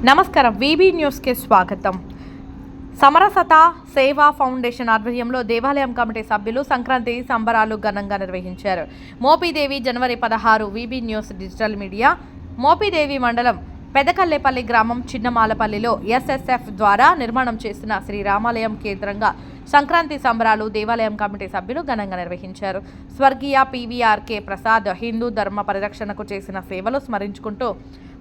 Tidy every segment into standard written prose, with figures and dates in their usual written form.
నమస్కారం. వీబీ న్యూస్కి స్వాగతం. సమరసత సేవా ఫౌండేషన్ ఆధ్వర్యంలో దేవాలయం కమిటీ సభ్యులు సంక్రాంతి సంబరాలు ఘనంగా నిర్వహించారు. మోపిదేవి జనవరి 16. VB news digital media. Mopidevi మండలం పెదకల్లేపల్లి గ్రామం చిన్నమాలపల్లిలో ఎస్ఎస్ఎఫ్ ద్వారా నిర్మాణం చేసిన శ్రీరామాలయం కేంద్రంగా సంక్రాంతి సంబరాలు దేవాలయం కమిటీ సభ్యులు ఘనంగా నిర్వహించారు. స్వర్గీయ పివిఆర్కే ప్రసాద్ హిందూ ధర్మ పరిరక్షణకు చేసిన సేవలు స్మరించుకుంటూ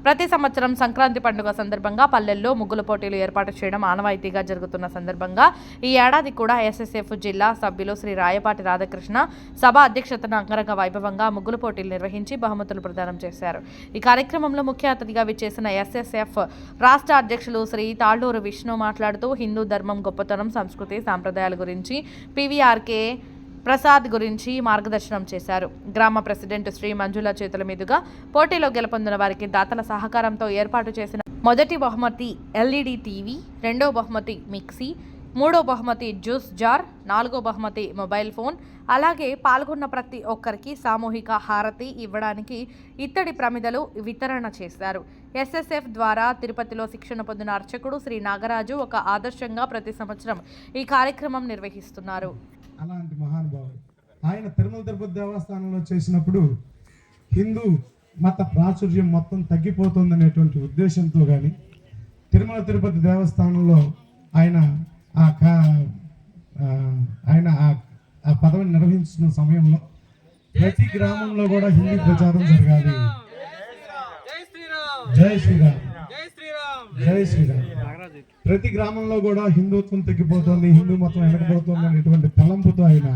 ప్రతి సంవత్సరం సంక్రాంతి పండుగ సందర్భంగా పల్లెల్లో ముగ్గుల పోటీలు ఏర్పాటు చేయడం ఆనవాయితీగా జరుగుతున్న సందర్భంగా ఈ ఏడాది కూడా ఎస్ఎస్ఎఫ్ జిల్లా సభ్యులు శ్రీ రాయపాటి రాధాకృష్ణ సభ అధ్యక్షతన అంగరంగ వైభవంగా ముగ్గుల పోటీలు నిర్వహించి బహుమతులు ప్రదానం చేశారు. ఈ కార్యక్రమంలో ముఖ్య అతిథిగా విచ్చేసిన ఎస్ఎస్ఎఫ్ రాష్ట్ర అధ్యక్షులు శ్రీ తాళ్లూరు విష్ణు మాట్లాడుతూ హిందూ ధర్మం గొప్పతనం, సంస్కృతి, సాంప్రదాయాల గురించి పివిఆర్కే ప్రసాద్ గురించి మార్గదర్శనం చేశారు. గ్రామ ప్రెసిడెంట్ శ్రీ మంజుల చేతుల మీదుగా పోటీలో గెలుపొందిన వారికి దాతల సహకారంతో ఏర్పాటు చేసిన మొదటి బహుమతి ఎల్ఈడి టీవీ, రెండో బహుమతి మిక్సీ, మూడో బహుమతి జ్యూస్ జార్, నాలుగో బహుమతి మొబైల్ ఫోన్, అలాగే పాల్గొన్న ప్రతి ఒక్కరికి సామూహిక హారతి ఇవ్వడానికి ఇత్తడి ప్రమిదలు వితరణ చేశారు. ఎస్ఎస్ఎఫ్ ద్వారా తిరుపతిలో శిక్షణ పొందిన అర్చకుడు శ్రీ నాగరాజు ఒక ఆదర్శంగా ప్రతి సంవత్సరం ఈ కార్యక్రమం నిర్వహిస్తున్నారు. అలాంటి మహానుభావుడు ఆయన తిరుమల తిరుపతి దేవస్థానంలో చేసినప్పుడు హిందూ మత ప్రాచుర్యం మొత్తం తగ్గిపోతుందనేటువంటి ఉద్దేశంతో కానీ తిరుమల తిరుపతి దేవస్థానంలో ఆయన ఆ పదవిని నిర్వహించిన సమయంలో ప్రతి గ్రామంలో కూడా హిందీ ప్రచారం జరగాలి. జై శ్రీరామ్, జై శ్రీరామ్. ప్రతి గ్రామంలో కూడా హిందుత్వం తగ్గిపోతుంది, హిందూ మతం వెనకపోతుంది అనేటువంటి తలంపుతో ఆయన